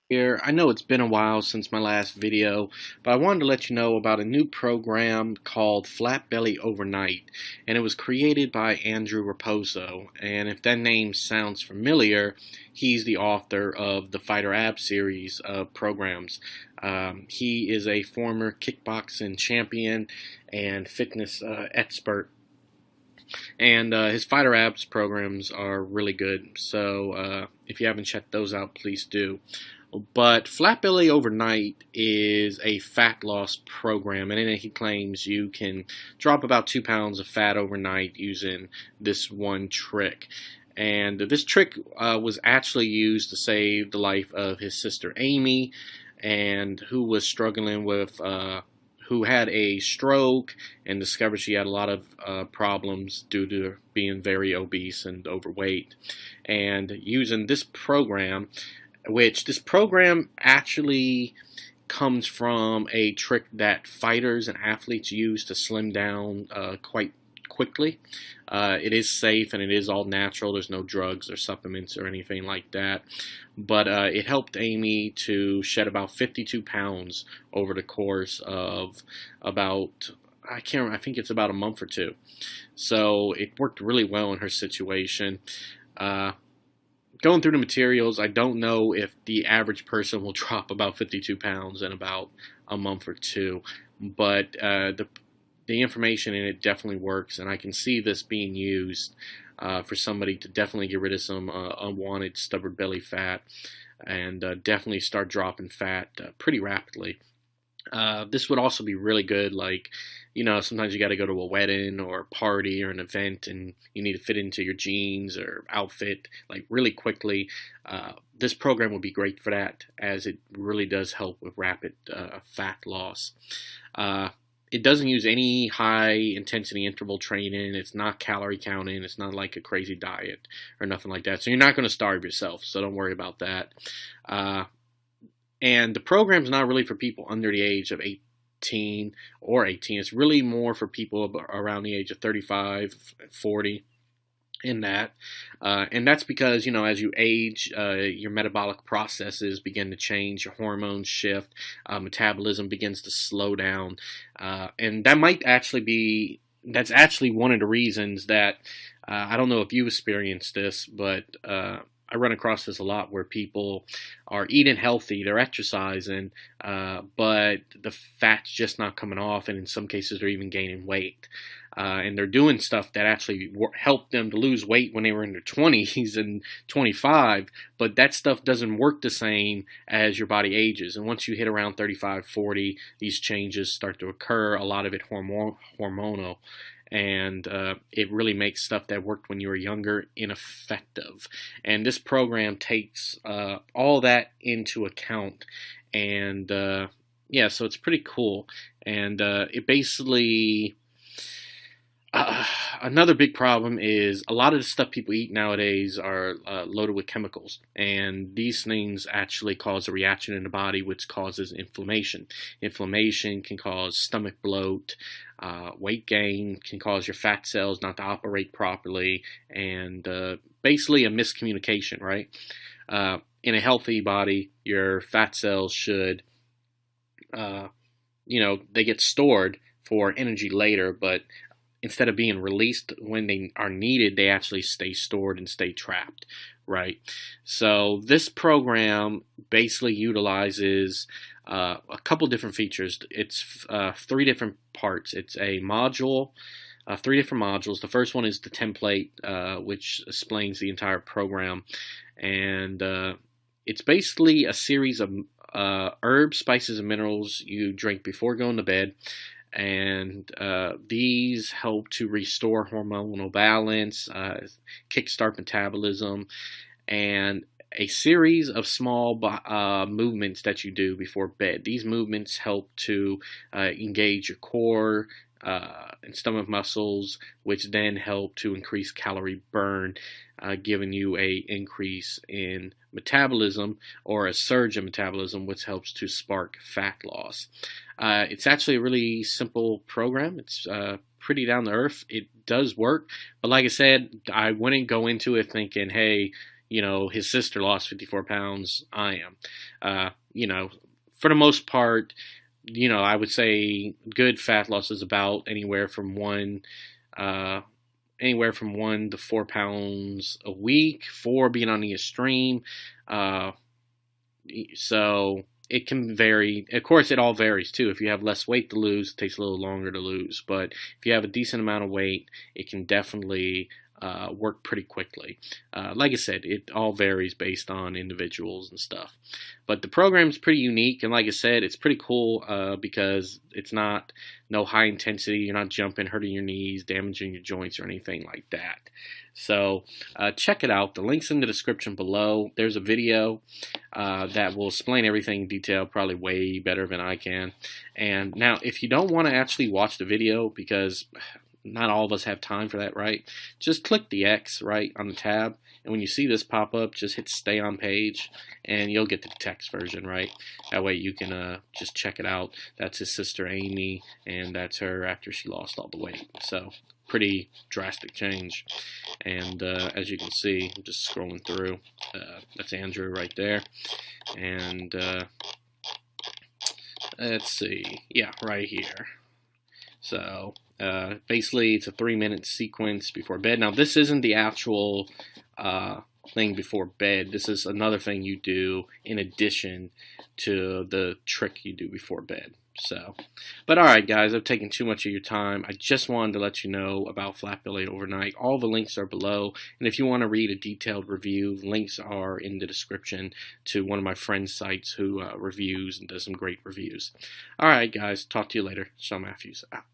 Here. I know it's been a while since my last video, but I wanted to let you know about a new program called Flat Belly Overnight, and it was created by Andrew Raposo. And if that name sounds familiar, he's the author of the Fighter Ab series of programs. He is a former kickboxing champion and fitness expert, and his Fighter Abs programs are really good. So if you haven't checked those out, please do. But Flat Belly Overnight is a fat loss program, and in it he claims you can drop about 2 pounds of fat overnight using this one trick. And this trick was actually used to save the life of his sister Amy, and who was struggling with who had a stroke and discovered she had a lot of problems due to being very obese and overweight. And using this program, which this program actually comes from a trick that fighters and athletes use to slim down quite quickly. It is safe and it is all natural. There's no drugs or supplements or anything like that. But it helped Amy to shed about 52 pounds over the course of about, I think it's about a month or two. So it worked really well in her situation. Uh, Going through the materials, I don't know if the average person will drop about 52 pounds in about a month or two, but the information in it definitely works, and I can see this being used for somebody to definitely get rid of some unwanted stubborn belly fat, and definitely start dropping fat pretty rapidly. This would also be really good, like, sometimes you got to go to a wedding or a party or an event and you need to fit into your jeans or outfit like really quickly. This program would be great for that, as it really does help with rapid fat loss. Uh, it doesn't use any high intensity interval training. It's not calorie counting. It's not like a crazy diet or nothing like that. So you're not going to starve yourself. So don't worry about that. And the program's not really for people under the age of 18 or 18. It's really more for people around the age of 35, 40 in that. And that's because, as you age, your metabolic processes begin to change, your hormones shift, metabolism begins to slow down. And that's actually one of the reasons that, I don't know if you experienced this, but I run across this a lot where people are eating healthy, they're exercising, but the fat's just not coming off, and in some cases they're even gaining weight. And they're doing stuff that actually helped them to lose weight when they were in their 20s and 25, but that stuff doesn't work the same as your body ages. And once you hit around 35, 40, these changes start to occur, a lot of it hormonal. And it really makes stuff that worked when you were younger ineffective. And this program takes all that into account. And yeah, so it's pretty cool. And it basically another big problem is a lot of the stuff people eat nowadays are loaded with chemicals, and these things actually cause a reaction in the body which causes inflammation. Inflammation can cause stomach bloat, weight gain can cause your fat cells not to operate properly, and basically a miscommunication, right? In a healthy body, your fat cells should, they get stored for energy later, but instead of being released when they are needed, they actually stay stored and stay trapped, right? So this program basically utilizes a couple different features. It's three different parts. It's a module, three different modules. The first one is the template, which explains the entire program, and it's basically a series of herbs, spices, and minerals you drink before going to bed. And these help to restore hormonal balance, kickstart metabolism, and a series of small movements that you do before bed. These movements help to engage your core and stomach muscles, which then help to increase calorie burn, giving you a increase in metabolism or a surge in metabolism, which helps to spark fat loss. It's actually a really simple program. It's pretty down to earth. It does work, but like I said, I wouldn't go into it thinking, hey, his sister lost 54 pounds, I am. For the most part, I would say good fat loss is about anywhere from 1 to 4 pounds a week, 4 being on the extreme. So it can vary. Of course, it all varies too. If you have less weight to lose, it takes a little longer to lose. But if you have a decent amount of weight, it can definitely work pretty quickly. Like I said, it all varies based on individuals and stuff. But the program is pretty unique, and like I said, it's pretty cool because it's no high intensity. You're not jumping, hurting your knees, damaging your joints, or anything like that. So check it out. The link's in the description below. There's a video that will explain everything in detail, probably way better than I can. And now, if you don't want to actually watch the video, because not all of us have time for that, right? Just click the X, right, on the tab, and when you see this pop up, just hit stay on page, and you'll get the text version, right? That way you can just check it out. That's his sister Amy, and that's her after she lost all the weight. So pretty drastic change. And as you can see, I'm just scrolling through. That's Andrew right there, and let's see, yeah, right here. So basically, it's a 3-minute sequence before bed. Now, this isn't the actual thing before bed. This is another thing you do in addition to the trick you do before bed. So, but alright guys, I've taken too much of your time. I just wanted to let you know about Flat Belly Overnight. All the links are below, and if you want to read a detailed review, links are in the description to one of my friends' sites who reviews and does some great reviews. Alright guys, talk to you later. Sean Matthews out.